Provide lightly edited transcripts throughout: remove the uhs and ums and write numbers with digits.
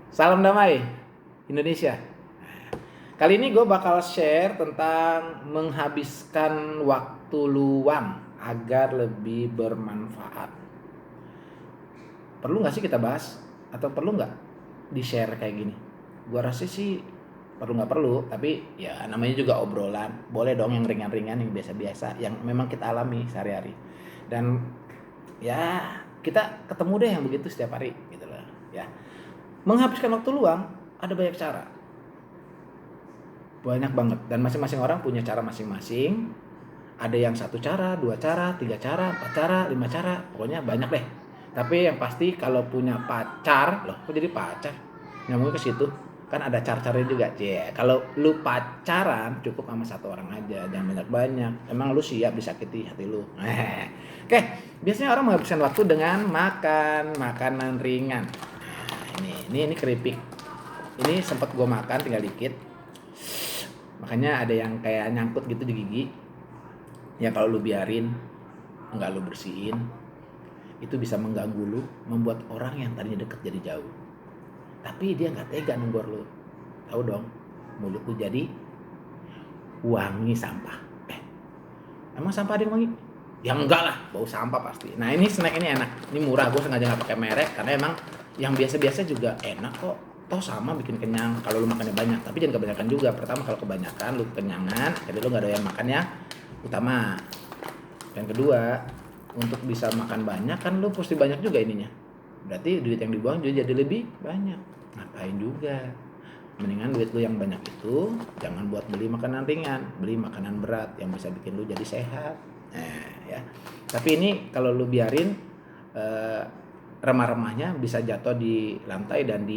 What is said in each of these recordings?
Salam damai Indonesia. Kali ini gue bakal share tentang menghabiskan waktu luang agar lebih bermanfaat. Perlu nggak sih kita bahas? Atau perlu nggak di-share kayak gini? Gue rasa sih perlu nggak perlu, tapi ya namanya juga obrolan. Boleh dong yang ringan-ringan, yang biasa-biasa, yang memang kita alami sehari-hari. Dan ya kita ketemu deh yang begitu setiap hari gitu loh ya. Menghabiskan waktu luang ada banyak cara, banyak banget, dan masing-masing orang punya cara masing-masing. Ada yang satu cara, dua cara, tiga cara, empat cara, lima cara, pokoknya banyak deh. Tapi yang pasti kalau punya pacar, loh kok jadi pacar, nyambungnya ke situ kan ada cara-caranya juga. Kalau lu pacaran cukup sama satu orang aja, jangan banyak-banyak. Emang lu siap disakiti hati lu? Oke, biasanya orang menghabiskan waktu dengan makan makanan ringan. Ini keripik. Ini sempat gue makan tinggal dikit. Makanya ada yang kayak nyangkut gitu di gigi. Ya kalau lu biarin, nggak lu bersihin, itu bisa mengganggu lu, membuat orang yang tadinya deket jadi jauh. Tapi dia nggak tega nenggor lu. Tahu dong, mulut lu jadi wangi sampah. Emang sampah ada yang wangi? Ya enggak lah, bau sampah pasti. Nah ini snack ini enak, ini murah. Gue sengaja nggak pakai merek karena emang yang biasa-biasa juga enak kok. Toh sama bikin kenyang kalau lu makannya banyak. Tapi jangan kebanyakan juga. Pertama kalau kebanyakan lu kenyangan, jadi lu nggak doyan makan yang utama. Yang kedua, untuk bisa makan banyak kan lu pasti banyak juga ininya. Berarti duit yang dibuang juga jadi lebih banyak. Ngapain juga? Mendingan duit lu yang banyak itu jangan buat beli makanan ringan, beli makanan berat yang bisa bikin lu jadi sehat. Ya. Tapi ini kalau lu biarin remah-remahnya bisa jatuh di lantai dan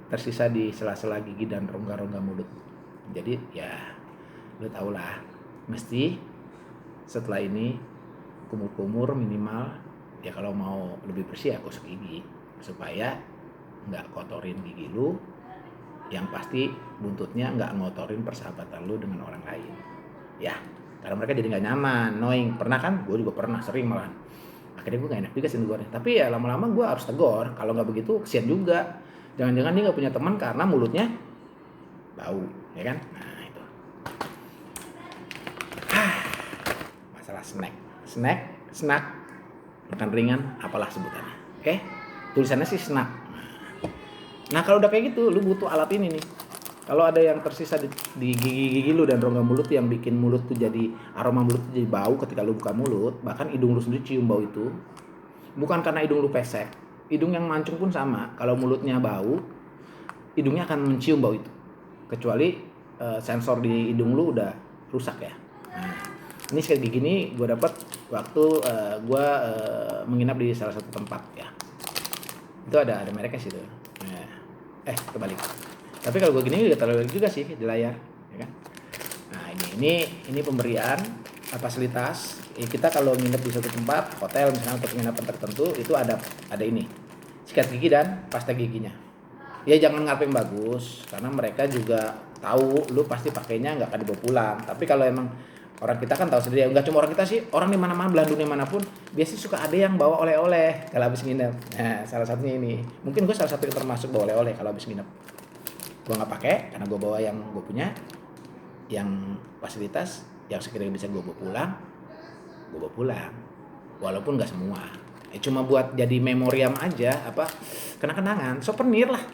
tersisa di sela-sela gigi dan rongga-rongga mulut. Jadi ya lu tau lah, mesti setelah ini kumur-kumur minimal ya, kalau mau lebih bersih ya gosok gigi supaya nggak kotorin gigi lu, yang pasti buntutnya nggak ngotorin persahabatan lu dengan orang lain ya, karena mereka jadi nggak nyaman, annoying. Pernah kan? Gue juga pernah, sering malah. Akhirnya gue nggak enak juga sih negornya, tapi ya lama-lama gue harus tegur. Kalau nggak begitu kesian juga. Jangan-jangan dia nggak punya teman karena mulutnya bau, ya kan? Nah itu masalah snack, makan ringan, apalah sebutannya. Oke, tulisannya sih snack. Nah kalau udah kayak gitu, lu butuh alat ini nih. Kalau ada yang tersisa di gigi-gigi lu dan rongga mulut yang bikin mulut tuh jadi, aroma mulut tuh jadi bau ketika lu buka mulut, bahkan hidung lu sendiri cium bau itu. Bukan karena hidung lu pesek, hidung yang mancung pun sama. Kalau mulutnya bau, hidungnya akan mencium bau itu. Kecuali sensor di hidung lu udah rusak ya. Nah, ini sikat gigi ini gue dapat waktu gue menginap di salah satu tempat ya. Itu ada mereknya sih tuh. Kebalik. Tapi kalau gue gini udah terlalu juga sih di layar, ya kan? Nah ini pemberian fasilitas. Kita kalau nginep di suatu tempat, hotel misalnya untuk penginapan tertentu, itu ada ini sikat gigi dan pasta giginya. Ya jangan ngarep yang bagus, karena mereka juga tahu lu pasti pakainya nggak akan dibawa pulang. Tapi kalau emang orang kita kan tahu sendiri, nggak cuma orang kita sih, orang di mana-mana, belahan dunia manapun, biasanya suka ada yang bawa oleh-oleh kalau habis nginep. Nah salah satunya ini, mungkin gue salah satu yang termasuk bawa oleh-oleh kalau habis nginep. Gue nggak pakai karena gue bawa yang gue punya, yang fasilitas yang sekiranya bisa gue bawa pulang, walaupun nggak semua. Cuma buat jadi memoriam aja, apa, kenang-kenangan, souvenir lah.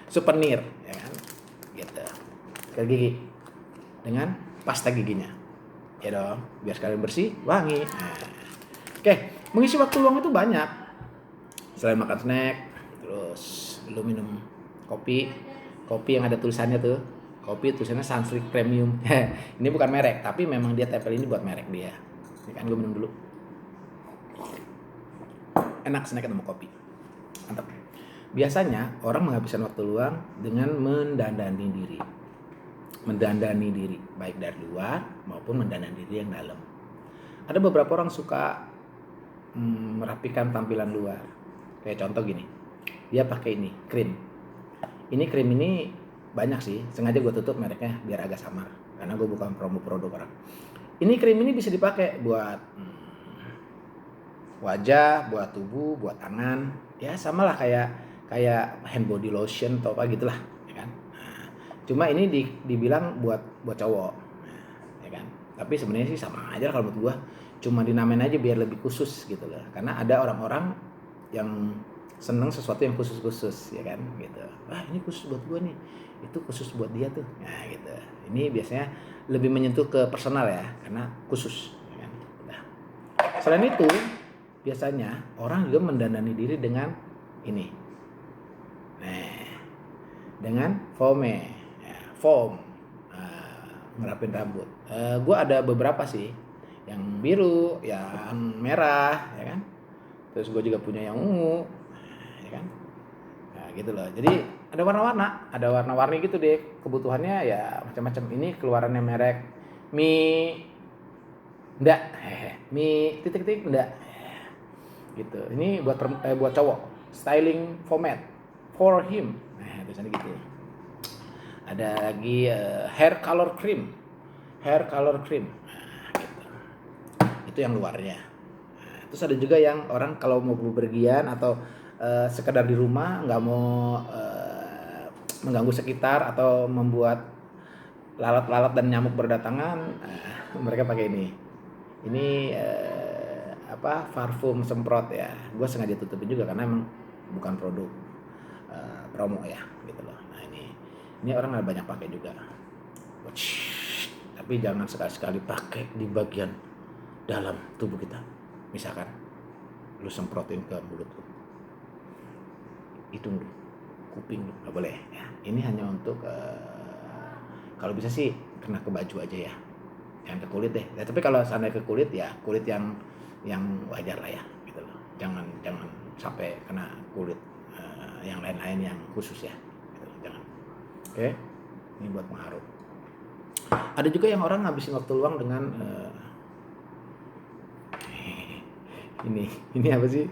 Souvenir, ya kan? Gitu. Sikat gigi dengan pasta giginya, ya dong, biar sekalian bersih, wangi. Oke, mengisi waktu luang itu banyak. Selain makan snack, terus lu minum kopi yang ada tulisannya tuh, kopi tulisannya Sunsilk Premium. Ini bukan merek, tapi memang dia tempel ini buat merek dia. Ini kan gue minum dulu. Enak snack sama kopi, mantap. Biasanya orang menghabiskan waktu luang dengan mendandani diri, baik dari luar maupun mendandani diri yang dalam. Ada beberapa orang suka merapikan tampilan luar. Kayak contoh gini, dia pakai ini krim ini banyak sih, sengaja gue tutup mereknya biar agak samar karena gue bukan promo produk orang. Ini krim ini bisa dipakai buat wajah, buat tubuh, buat tangan, ya sama lah kayak kayak hand body lotion atau apa gitulah, ya kan. Nah, cuma ini dibilang buat cowok, ya kan. Tapi sebenarnya sih sama aja kalau menurut gua, cuma dinamain aja biar lebih khusus gitu loh. Karena ada orang-orang yang seneng sesuatu yang khusus-khusus, ya kan, gitu. Wah, ini khusus buat gua nih, itu khusus buat dia tuh, nah gitu. Ini biasanya lebih menyentuh ke personal ya, karena khusus, ya kan. Nah, selain itu biasanya orang juga mendandani diri dengan ini, nah, dengan foam, ngerapin rambut. Gua ada beberapa sih, yang biru, yang merah, ya kan. Terus gue juga punya yang ungu, ya kan. Nah, gitu loh. Jadi ada warna-warni gitu deh. Kebutuhannya ya macam-macam. Ini keluarannya merek Mi enggak, Mi titik-titik enggak. Gitu. Ini buat cowok. Styling pomade for him. Nah, tulisannya gitu. Ada lagi hair color cream. Nah, gitu. Itu yang luarnya. Nah, terus ada juga yang orang kalau mau bepergian atau sekedar di rumah nggak mau mengganggu sekitar atau membuat lalat-lalat dan nyamuk berdatangan, mereka pakai ini. Ini parfum semprot ya. Gue sengaja tutupin juga karena emang bukan produk promo ya, gitu loh. Nah ini orang banyak pakai juga. Tapi jangan sekali-sekali pakai di bagian dalam tubuh kita. Misalkan lu semprotin ke mulut lu, hidung lu, kuping lu, nggak boleh ya. Ini hanya untuk kalau bisa sih kena ke baju aja ya, jangan ke kulit deh. Ya, tapi kalau seandainya ke kulit ya kulit yang wajar lah ya, gitu loh. Jangan sampai kena kulit yang lain-lain yang khusus ya, gitu loh. Jangan. Oke, ini buat mengharum. Ada juga yang orang ngabisin waktu luang dengan ini apa sih?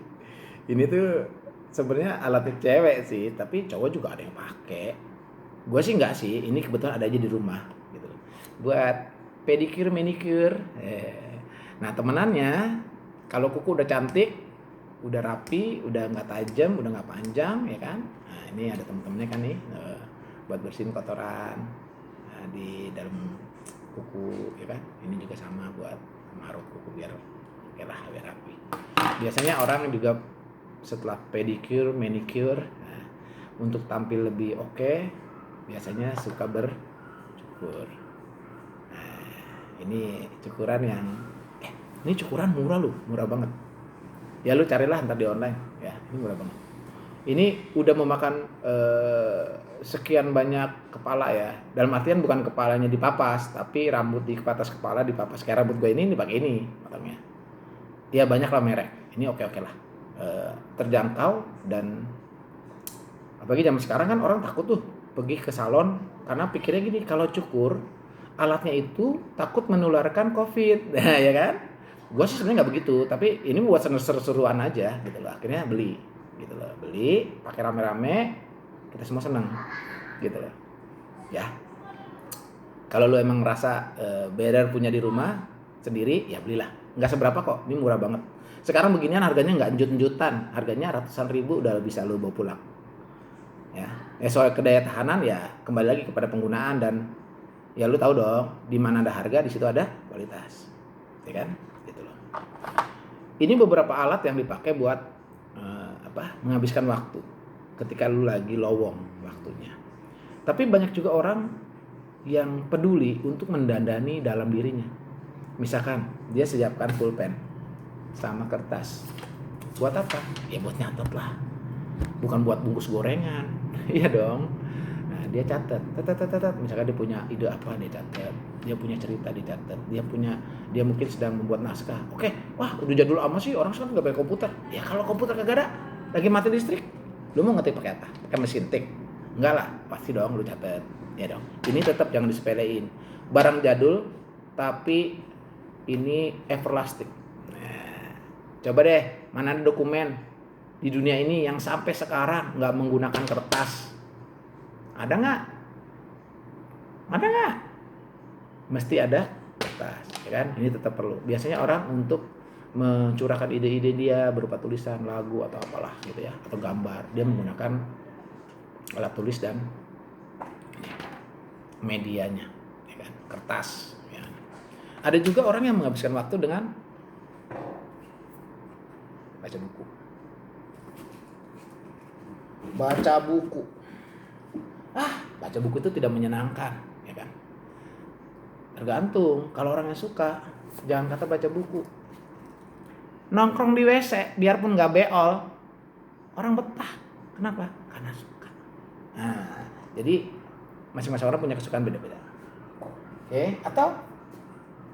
Ini tuh sebenarnya alatnya cewek sih, tapi cowok juga ada yang pakai. Gue sih enggak sih, ini kebetulan ada aja di rumah gitu. Buat pedicure, manicure. Nah, temenannya kalau kuku udah cantik, udah rapi, udah nggak tajam, udah nggak panjang, ya kan? Nah, ini ada temen-temennya kan nih, buat bersihin kotoran di dalam kuku, ya kan? Ini juga sama buat marut kuku biar rapi. Biasanya orang juga setelah pedicure, manicure, untuk tampil lebih oke, biasanya suka bercukur. Nah, ini cukuran yang ini cukuran murah banget. Ya lu carilah ntar di online, ya ini murah banget. Ini udah memakan sekian banyak kepala ya. Dalam artian bukan kepalanya dipapas, tapi rambut di atas kepala dipapas. Kayak rambut gue ini pakai ini potongnya. Ya banyak lah merek. Ini oke lah. Terjangkau dan apalagi zaman sekarang kan orang takut tuh pergi ke salon karena pikirnya gini, kalau cukur alatnya itu takut menularkan COVID. Nah, ya kan? Gue sih sebenarnya nggak begitu, tapi ini buat seru-seruan aja gitu loh. Akhirnya beli gitu loh. Beli pakai rame-rame, kita semua senang gitu loh. Ya. Kalau lu emang ngerasa better punya di rumah sendiri, ya belilah. Nggak seberapa kok, ini murah banget. Sekarang beginian harganya nggak enjut-enjutan, harganya ratusan ribu udah bisa lu bawa pulang. Ya soal kedaya tahanan ya kembali lagi kepada penggunaan dan ya lu tahu dong, di mana ada harga di situ ada kualitas, ya kan? Gitu loh. Ini beberapa alat yang dipakai buat menghabiskan waktu ketika lu lagi lowong waktunya. Tapi banyak juga orang yang peduli untuk mendandani dalam dirinya. Misalkan dia siapkan pulpen sama kertas. Buat apa? Ya buat nyatet lah. Bukan buat bungkus gorengan. Iya dong. Nah, dia catat. Misalkan dia punya ide apa, dia catat. Dia punya cerita, dia catat. Dia mungkin sedang membuat naskah. Oke, wah udah jadul amat sih, orang sekarang nggak pakai komputer. Ya kalau komputer kagak ada, lagi mati listrik, lu mau ngetik pakai apa? Pakai mesin tik? Enggak lah, pasti dong lu catat. Ya dong. Ini tetap jangan disepelein. Barang jadul, tapi ini everlasting. Nah, coba deh, mana ada dokumen di dunia ini yang sampai sekarang nggak menggunakan kertas? Ada nggak? Mesti ada kertas, ya kan? Ini tetap perlu. Biasanya orang untuk mencurahkan ide-ide dia berupa tulisan, lagu atau apalah gitu ya, atau gambar. Dia menggunakan alat tulis dan medianya, ya kan? Kertas. Ya. Ada juga orang yang menghabiskan waktu dengan baca buku. Baca buku. Baca buku itu tidak menyenangkan, ya kan? Tergantung. Kalau orang yang suka, jangan kata baca buku. Nongkrong di WC, biarpun nggak beol, orang betah. Kenapa? Karena suka. Nah, jadi masing-masing orang punya kesukaan beda-beda. Oke, atau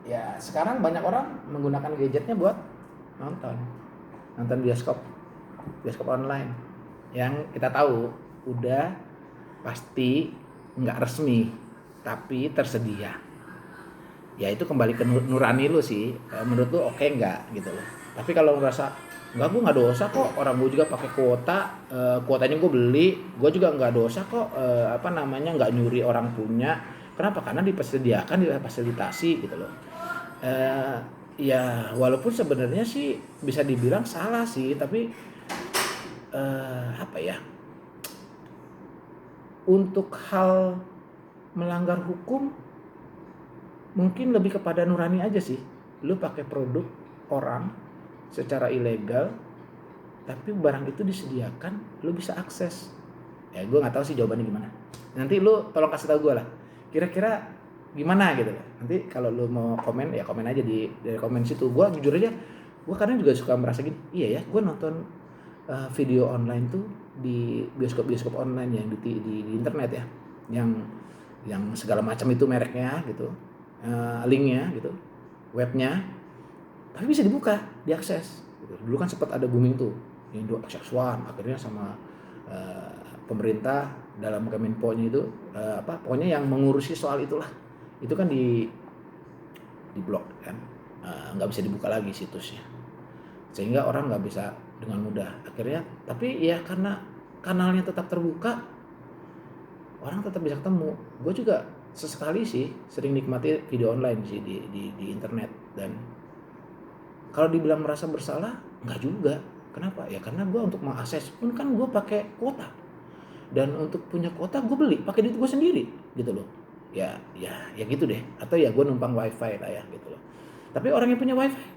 ya sekarang banyak orang menggunakan gadgetnya buat nonton bioskop online, yang kita tahu udah pasti nggak resmi tapi tersedia. Ya itu kembali ke nurani lu sih. Menurut lu oke nggak gitu loh. Tapi kalau ngerasa nggak, gue nggak dosa kok, orang gue juga pakai kuota, kuotanya gue beli, gue juga nggak dosa kok, nggak nyuri orang punya. Kenapa? Karena dipersediakan, difasilitasi gitu loh. Ya walaupun sebenarnya sih bisa dibilang salah sih, tapi untuk hal melanggar hukum mungkin lebih kepada nurani aja sih. Lu pakai produk orang secara ilegal, tapi barang itu disediakan, lu bisa akses. Ya gue nggak tahu sih jawabannya gimana. Nanti lu tolong kasih tahu gue lah. Kira-kira gimana gitu loh. Nanti kalau lu mau komen ya komen aja dari komen situ. Gue jujur aja, gue kadang juga suka merasa gini. Iya ya, gue nonton video online tuh di bioskop online yang di internet ya, yang segala macam itu mereknya gitu, linknya gitu, webnya, tapi bisa dibuka, diakses. Gitu. Dulu kan sempat ada booming tuh, Indo Access One, akhirnya sama pemerintah dalam Kemenpo-nya itu pokoknya yang mengurusi soal itulah, itu kan di blok kan, nggak bisa dibuka lagi situsnya, sehingga orang nggak bisa dengan mudah akhirnya. Tapi ya karena kanalnya tetap terbuka, orang tetap bisa ketemu. Gue juga sesekali sih sering nikmati video online sih di internet, dan kalau dibilang merasa bersalah nggak juga. Kenapa? Ya karena gue untuk mengakses pun kan gue pakai kuota, dan untuk punya kuota gue beli pakai duit gue sendiri gitu loh. Ya gitu deh. Atau ya gue numpang wifi lah ya gitu loh. Tapi orang yang punya wifi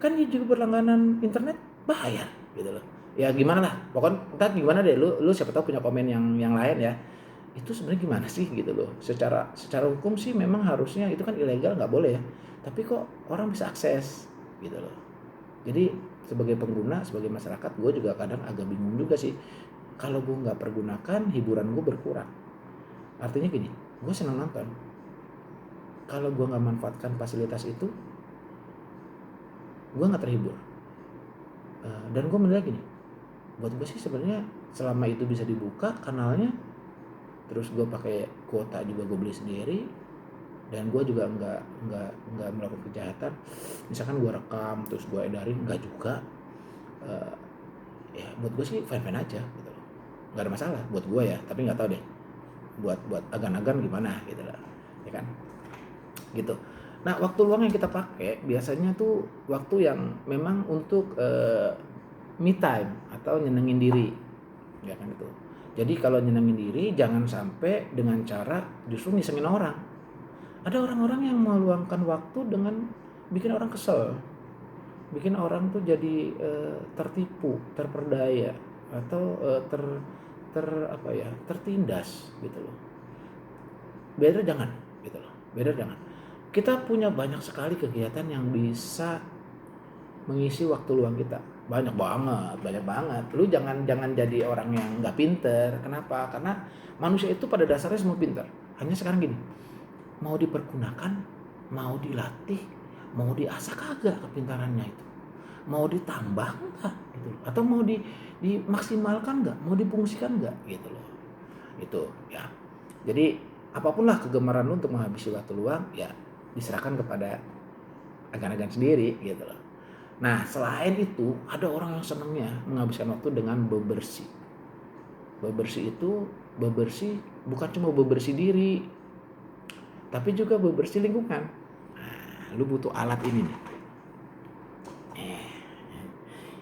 kan dia juga berlangganan internet bayar gitu loh. Ya gimana lah, pokoknya entah gimana deh, lu siapa tahu punya komen yang lain ya. Itu sebenarnya gimana sih gitu loh. Secara hukum sih memang harusnya itu kan ilegal, nggak boleh ya. Tapi kok orang bisa akses gitu loh. Jadi sebagai pengguna, sebagai masyarakat, gue juga kadang agak bingung juga sih. Kalau gue nggak pergunakan, hiburan gue berkurang. Artinya gini, gue senang nonton. Kalau gue nggak manfaatkan fasilitas itu, gue nggak terhibur. Dan gue menilai gini, buat gue sih sebenarnya selama itu bisa dibuka kanalnya, terus gue pakai kuota juga gue beli sendiri, dan gue juga nggak melakukan kejahatan. Misalkan gue rekam terus gue edarin, nggak juga. Ya buat gue sih fine aja gitu loh, nggak ada masalah buat gue ya. Tapi nggak tahu deh buat agan-agan gimana gitu lah, ya kan gitu. Nah waktu luang yang kita pakai biasanya tuh waktu yang memang untuk me time atau nyenengin diri, ya kan itu. Jadi kalau nyenengin diri jangan sampai dengan cara justru ngisengin orang. Ada orang-orang yang meluangkan waktu dengan bikin orang kesel, bikin orang tuh jadi tertipu, terperdaya, atau tertindas gitu loh. Better jangan gitu loh. Better jangan. Kita punya banyak sekali kegiatan yang bisa mengisi waktu luang kita. Banyak banget. Lu jangan jadi orang yang nggak pinter. Kenapa? Karena manusia itu pada dasarnya semua pinter. Hanya sekarang gini, mau dipergunakan, mau dilatih, mau diasah kagak kepintarannya itu, mau ditambah nggak gitu, atau mau dimaksimalkan nggak, mau difungsikan nggak gitu loh. Itu ya. Jadi apapun lah kegemaran lu untuk menghabisi waktu luang, ya diserahkan kepada agan-agan sendiri gitu loh. Nah selain itu ada orang yang senangnya menghabiskan waktu dengan bebersih. Bebersih itu bukan cuma bebersih diri, tapi juga bebersih lingkungan. Nah, lu butuh alat ini nih.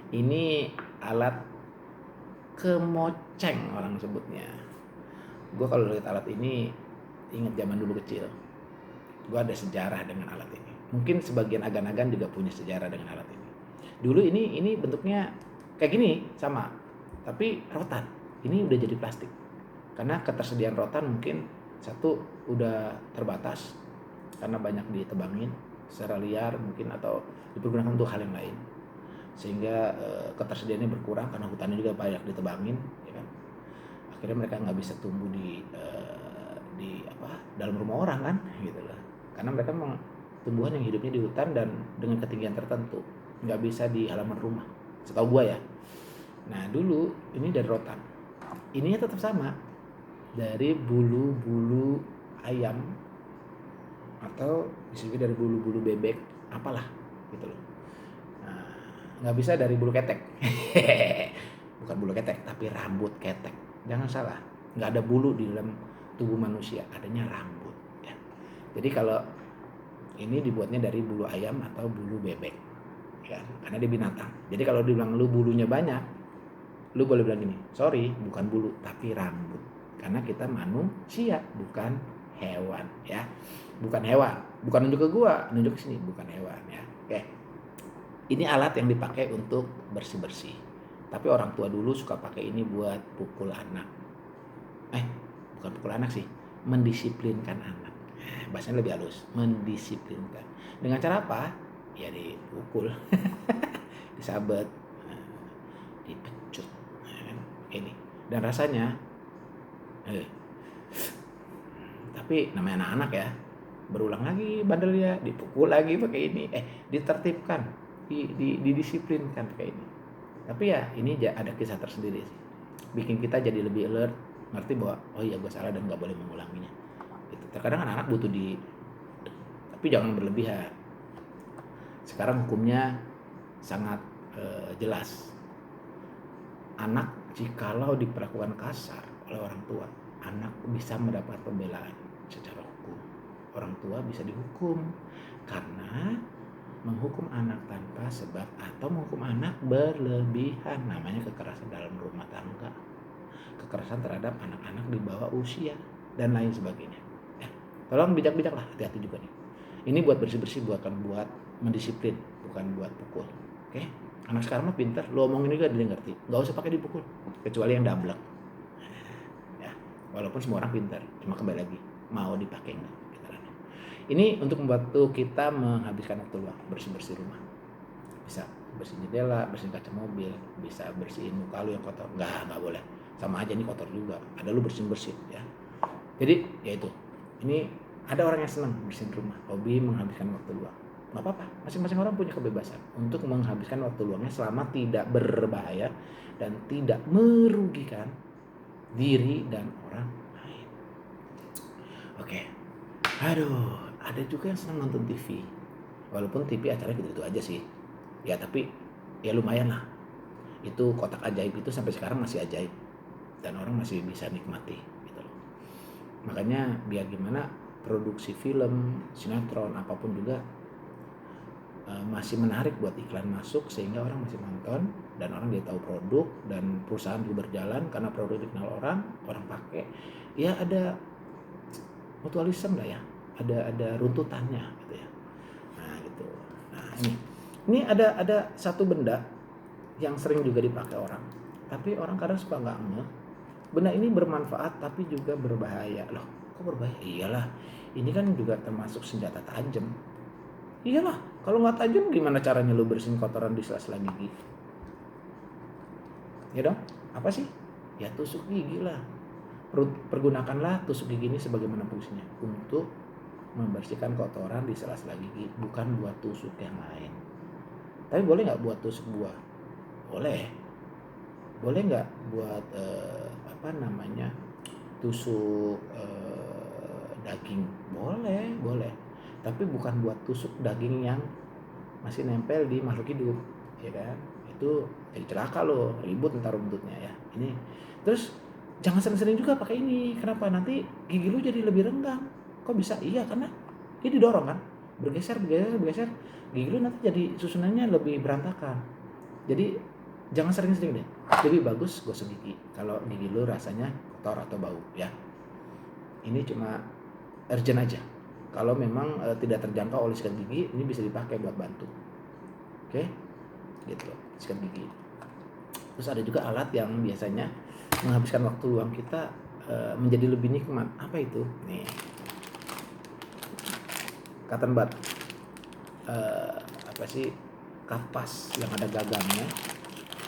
Ini alat kemoceng orang sebutnya. Gue kalau lihat alat ini ingat zaman dulu kecil. Gue ada sejarah dengan alat ini. Mungkin sebagian agan-agan juga punya sejarah dengan alat ini. Dulu ini bentuknya kayak gini sama, tapi rotan. Ini udah jadi plastik. Karena ketersediaan rotan mungkin satu udah terbatas karena banyak ditebangin secara liar mungkin atau dipergunakan untuk hal yang lain. Sehingga ketersediaannya berkurang karena hutannya juga banyak ditebangin, ya kan. Akhirnya mereka nggak bisa tumbuh di dalam rumah orang kan, gitu loh. Karena mereka memang tumbuhan yang hidupnya di hutan dan dengan ketinggian tertentu, nggak bisa di halaman rumah. Setahu gua ya. Nah dulu ini dari rotan. Ininya tetap sama, dari bulu-bulu ayam atau bisa juga dari bulu-bulu bebek, apalah gitu loh. Nggak bisa dari bulu ketek. Bukan bulu ketek tapi rambut ketek, jangan salah, nggak ada bulu di dalam tubuh manusia, adanya rambut ya. Jadi kalau ini dibuatnya dari bulu ayam atau bulu bebek ya, karena dia binatang. Jadi kalau dibilang lu bulunya banyak, lu boleh bilang gini, sorry bukan bulu tapi rambut, karena kita manusia bukan hewan ya. Bukan hewan, bukan nunjuk ke gua, nunjuk ke sini, bukan hewan ya. Oke. Ini alat yang dipakai untuk bersih-bersih. Tapi orang tua dulu suka pakai ini buat pukul anak. Bukan pukul anak sih, mendisiplinkan anak. Bahasanya lebih halus, mendisiplinkan. Dengan cara apa? Ya dipukul, disabet, dipecut. Ini. Dan rasanya tapi namanya anak-anak ya, berulang lagi bandelnya, dipukul lagi pakai ini, ditertibkan. Didisiplinkan kayak ini. Tapi ya ini ada kisah tersendiri sih. Bikin kita jadi lebih alert, ngerti bahwa oh iya gue salah dan nggak boleh mengulanginya. Gitu. Terkadang anak-anak butuh tapi jangan berlebihan. Sekarang hukumnya sangat jelas. Anak jikalau diperlakukan kasar oleh orang tua, anak bisa mendapat pembelaan secara hukum. Orang tua bisa dihukum karena menghukum anak tanpa sebab atau menghukum anak berlebihan, namanya kekerasan dalam rumah tangga, kekerasan terhadap anak-anak di bawah usia dan lain sebagainya ya. Tolong bijak-bijak lah, hati-hati juga nih. Ini buat bersih-bersih, bukan buat mendisiplin, bukan buat pukul. Oke? Anak sekarang mah pintar, lo omongin juga dia ngerti, nggak usah pakai dipukul kecuali yang dablek ya. Walaupun semua orang pintar, cuma kembali lagi mau dipakai nggak. Ini untuk membantu kita menghabiskan waktu luang, bersih-bersih rumah. Bisa bersihin jendela, bersihin kaca mobil, bisa bersihin muka lu yang kotor. Nggak boleh. Sama aja ini kotor juga. Ada lu bersihin ya. Jadi ya itu. Ini ada orang yang senang bersihin rumah, hobi menghabiskan waktu luang. Nggak apa-apa. Masing-masing orang punya kebebasan untuk menghabiskan waktu luangnya selama tidak berbahaya dan tidak merugikan diri dan orang lain. Oke. Aduh. Ada juga yang senang nonton TV, walaupun TV acaranya gitu-gitu aja sih ya, tapi ya lumayan lah. Itu kotak ajaib itu sampai sekarang masih ajaib dan orang masih bisa nikmati gitu loh. Makanya biar gimana produksi film, sinetron, apapun juga masih menarik buat iklan masuk sehingga orang masih nonton dan orang dia tahu produk dan perusahaan juga berjalan karena produk dikenal orang pakai ya. Ada mutualisme lah ya, ada runtutannya gitu ya. Nah gitu. Nah ini ada satu benda yang sering juga dipakai orang, tapi orang kadang suka nggak ngeh. Benda ini bermanfaat tapi juga berbahaya. Loh, kok berbahaya? Iyalah, ini kan juga termasuk senjata tajam. Iyalah, kalau nggak tajam gimana caranya lo bersihin kotoran di sela-sela gigi? Ya dong, apa sih? Ya tusuk gigi lah. Pergunakanlah tusuk gigi ini sebagaimana fungsinya, untuk membersihkan kotoran di sela-sela gigi, bukan buat tusuk yang lain. Tapi boleh nggak buat tusuk buah? Boleh. Boleh nggak buat tusuk daging? Boleh. Tapi bukan buat tusuk daging yang masih nempel di makhluk hidup, ya kan? Itu jadi celaka loh, ribut ntar runtutnya ya. Ini terus jangan sering-sering juga pakai ini. Kenapa? Nanti gigi lu jadi lebih renggang. Kok bisa? Iya, karena dia didorong kan, bergeser, gigi lu nanti jadi susunannya lebih berantakan. Jadi jangan sering-sering deh. Lebih bagus gosok gigi kalau gigi lu rasanya kotor atau bau ya. Ini cuma urgent aja. Kalau memang tidak terjangkau oleh sikat gigi, ini bisa dipakai buat bantu. Oke, gitu loh, sikat gigi. Terus ada juga alat yang biasanya menghabiskan waktu luang kita menjadi lebih nikmat. Apa itu? Nih, cotton bud. Apa sih, kapas yang ada gagangnya,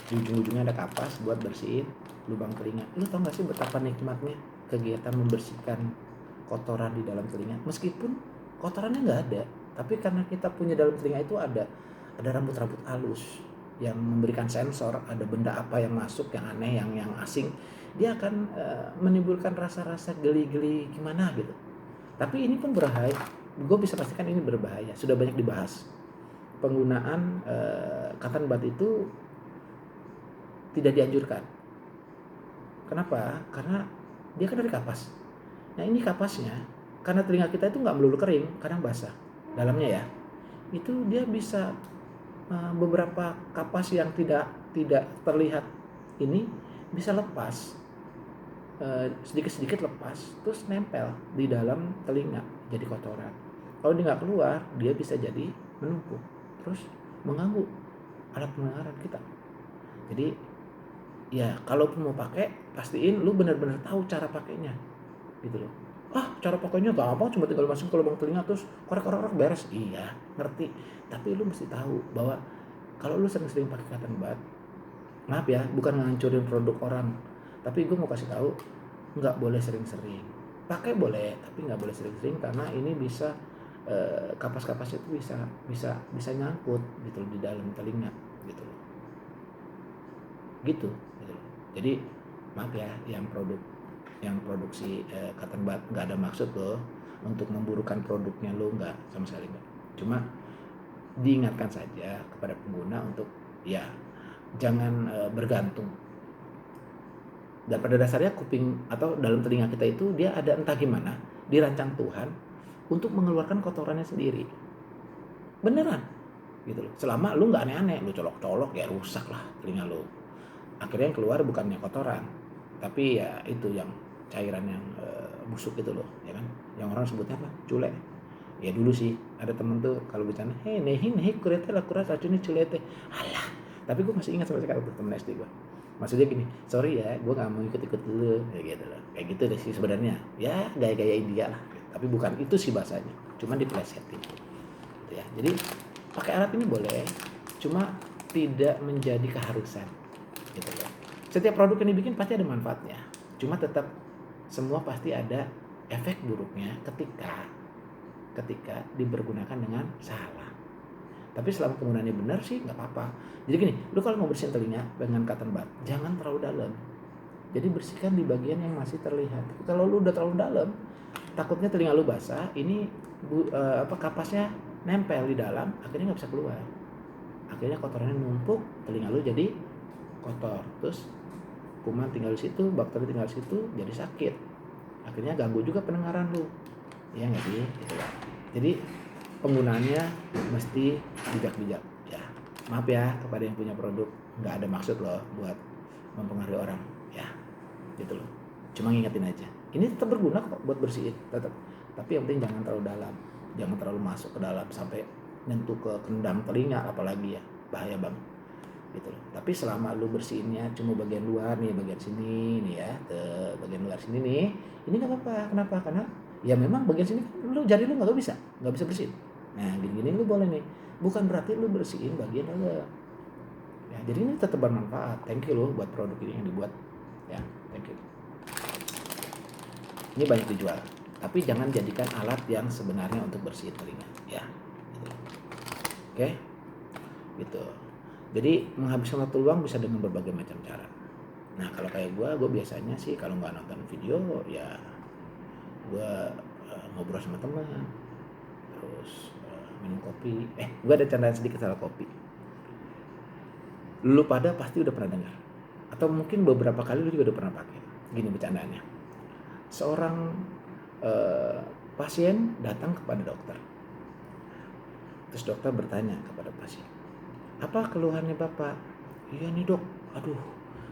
di ujung-ujungnya ada kapas buat bersihin lubang telinga. Lu tau gak sih betapa nikmatnya kegiatan membersihkan kotoran di dalam telinga? Meskipun kotorannya nggak ada, tapi karena kita punya dalam telinga itu ada rambut-rambut halus yang memberikan sensor, ada benda apa yang masuk, yang aneh, yang asing, dia akan menimbulkan rasa-rasa geli-geli gimana gitu. Tapi ini pun berbahaya, gue bisa pastikan ini berbahaya, sudah banyak dibahas. Penggunaan cotton bud itu tidak dianjurkan. Kenapa? Karena dia kan dari kapas. Nah ini kapasnya, karena telinga kita itu nggak melulu kering, kadang basah dalamnya ya. Itu dia bisa beberapa kapas yang tidak terlihat ini bisa lepas, sedikit-sedikit lepas, terus nempel di dalam telinga jadi kotoran. Kalau dia nggak keluar, dia bisa jadi menumpuk, terus mengganggu alat pendengaran kita. Jadi ya kalaupun mau pakai, pastiin lu benar-benar tahu cara pakainya gitu loh. Cara pakainya gampang, cuma tinggal masukin ke lubang telinga terus korek-korek beres. Iya, ngerti. Tapi lu mesti tahu bahwa kalau lu sering-sering pakai cotton bud, maaf ya, bukan ngancurin produk orang, tapi gue mau kasih tahu, nggak boleh sering-sering. Pakai boleh, tapi nggak boleh sering-sering karena ini bisa kapas-kapas itu bisa nyangkut gitu loh, di dalam telinga gitu loh. Gitu. Jadi maaf ya, yang produksi cotton bud nggak ada maksud loh untuk memburukan produknya lo, nggak, sama sekali nggak. Cuma diingatkan saja kepada pengguna untuk ya jangan bergantung. Dan pada dasarnya kuping atau dalam telinga kita itu dia ada entah gimana dirancang Tuhan untuk mengeluarkan kotorannya sendiri. Beneran gitu loh. Selama lu nggak aneh-aneh, lu colok-colok ya rusak lah telinga lu. Akhirnya yang keluar bukannya kotoran, tapi ya itu yang cairan yang busuk itu loh, ya kan? Yang orang sebutnya apa? Cule. Ya dulu sih ada temen tuh kalau bercanda, nehi kurete lah kurat racunnya culete. Alah, tapi gue masih ingat sampai sekarang tuh temen SD gue. Maksudnya gini, sorry ya, gue nggak mau ikut-ikut dulu, kayak gitu loh. Kayak gitu deh sih sebenarnya. Ya gaya-gaya India lah. Tapi bukan itu sih bahasanya, cuma diplesetin. Gitu ya. Jadi pakai alat ini boleh, cuma tidak menjadi keharusan. Gitu ya. Setiap produk yang dibikin pasti ada manfaatnya, cuma tetap semua pasti ada efek buruknya ketika dipergunakan dengan salah. Tapi selama penggunaannya benar sih nggak apa-apa. Jadi gini, lu kalau mau bersihin telinga dengan cotton bud, jangan terlalu dalam. Jadi bersihkan di bagian yang masih terlihat. Kalau lu udah terlalu dalam, takutnya telinga lu basah, ini kapasnya nempel di dalam, akhirnya nggak bisa keluar. Akhirnya kotorannya numpuk, telinga lu jadi kotor, terus kuman tinggal di situ, bakteri tinggal di situ, jadi sakit. Akhirnya ganggu juga pendengaran lu. Ya nggak sih? Gitu lah. Jadi penggunaannya mesti bijak-bijak ya. Maaf ya kepada yang punya produk, nggak ada maksud loh buat mempengaruhi orang ya. Gitu loh. Cuma ngingetin aja. Ini tetap berguna kok buat bersihin, tetap. Tapi yang penting jangan terlalu dalam. Jangan terlalu masuk ke dalam sampai nyentuh ke kendang telinga apalagi ya. Bahaya banget. Gitu loh. Tapi selama lu bersihinnya cuma bagian luar nih, bagian sini nih ya, bagian luar sini nih, ini nggak apa-apa. Kenapa? Karena ya memang bagian sini lu jari lu nggak bisa bersihin. Nah gini-gini lu boleh nih, bukan berarti lu bersihin bagian dalam. Ya jadi ini tetap bermanfaat. Thank you loh buat produk ini yang dibuat. Ya thank you. Ini banyak dijual, tapi jangan jadikan alat yang sebenarnya untuk bersihin telinga. Ya, gitu. Oke, gitu. Jadi menghabiskan waktu luang bisa dengan berbagai macam cara. Nah kalau kayak gue biasanya sih kalau nggak nonton video ya gue ngobrol sama teman, terus minum kopi. Gue ada candaan sedikit soal kopi. Lu pada pasti udah pernah dengar, atau mungkin beberapa kali lu juga udah pernah pakai. Gini bercandaannya, seorang pasien datang kepada dokter, terus dokter bertanya kepada pasien, apa keluhannya bapak? Iya nih dok, aduh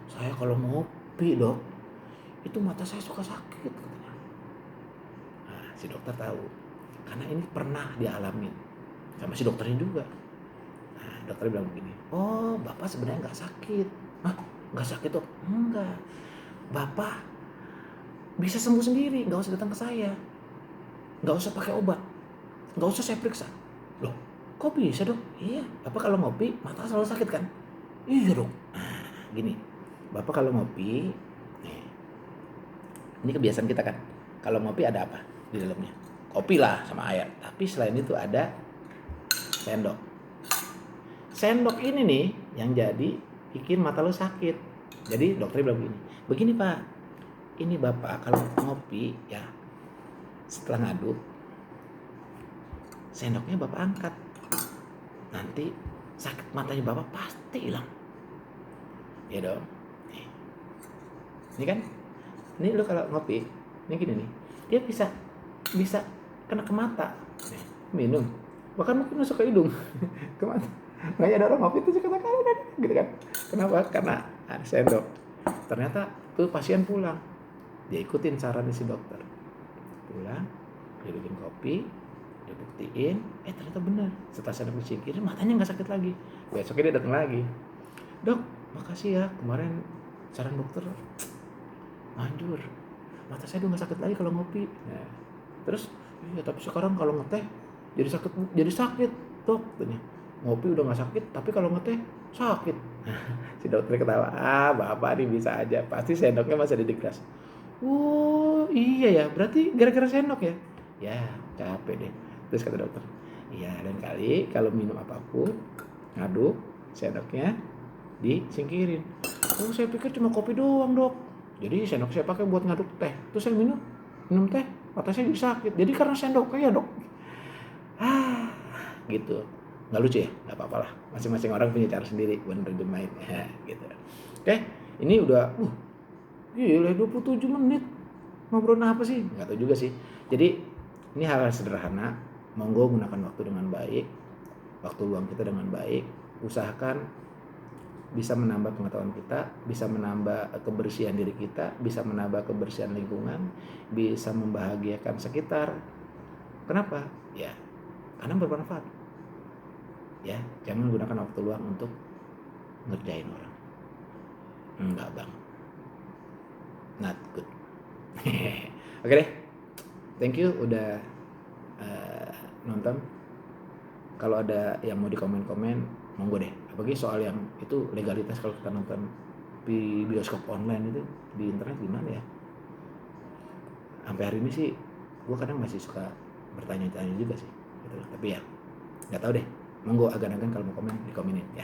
saya kalau ngopi dok itu mata saya suka sakit katanya. Nah, si dokter tahu karena ini pernah dialamin sama si dokternya juga. Nah, dokter bilang begini, oh bapak sebenarnya nggak sakit. Hah, nggak sakit dok? Enggak, bapak bisa sembuh sendiri, nggak usah datang ke saya, nggak usah pakai obat, nggak usah saya periksa. Loh, kok bisa dok? Iya, bapak kalau ngopi mata selalu sakit kan? Iya dok. Nah, gini, bapak kalau ngopi, nih, ini kebiasaan kita kan, kalau ngopi ada apa di dalamnya? Kopi lah sama air. Tapi selain itu ada sendok. Sendok ini nih yang jadi bikin mata lo sakit. Jadi dokter bilang begini pak, ini bapak kalau ngopi ya setelah ngaduk, sendoknya bapak angkat, nanti sakit matanya bapak pasti hilang. Ya dong. Ini kan, ini lo kalau ngopi, ini gini nih, dia bisa kena ke mata. Nih, minum, bahkan mungkin masuk ke hidung, ke mata. Makanya ada orang ngopi itu suka gitu kan. Kenapa? Karena ada sendok. Ternyata tuh pasien pulang, dia ikutin saran si dokter. Pulang, dia bikin kopi, dia buktiin, ternyata benar. Setelah sendok disingkirin, matanya nggak sakit lagi. Besoknya dia datang lagi, dok, makasih ya kemarin saran dokter manjur, mata saya udah nggak sakit lagi kalau ngopi. Nah, terus iya tapi sekarang kalau ngeteh jadi sakit dok, ngopi udah nggak sakit tapi kalau ngeteh sakit. Si dokter ketawa, bapak nih bisa aja, pasti sendoknya masih ada di gelas. Oh iya ya, berarti gara-gara sendok ya. Ya capek deh. Terus kata dokter, iya dan kali kalau minum apapun ngaduk sendoknya disingkirin. Oh saya pikir cuma kopi doang dok, jadi sendok saya pakai buat ngaduk teh, terus saya minum teh mata saya jadi sakit, jadi karena sendok ya dok. Gitu, nggak lucu ya? Nggak apa-apa lah, masing-masing orang punya cara sendiri buat nerjemahin gitu. Oke, ini udah gila 27 menit ngobrol apa sih? Nggak tahu juga sih. Jadi ini hal-hal sederhana, monggo gunakan waktu dengan baik, waktu luang kita dengan baik, usahakan bisa menambah pengetahuan kita, bisa menambah kebersihan diri kita, bisa menambah kebersihan lingkungan, bisa membahagiakan sekitar. Kenapa? Ya, karena bermanfaat. Ya, jangan gunakan waktu luang untuk ngerjain orang. Enggak bang, not good. Oke deh, thank you udah nonton. Kalau ada yang mau dikomen-komen, monggo deh. Apalagi soal yang itu legalitas kalau kita nonton di bioskop online itu di internet gimana ya? Sampai hari ini sih, gue kadang masih suka bertanya-tanya juga sih, gitu. Tapi ya, nggak tahu deh. Monggo agan-agan kalau mau komen dikomenin ya.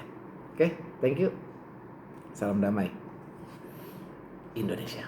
Oke, thank you. Salam damai Indonesia.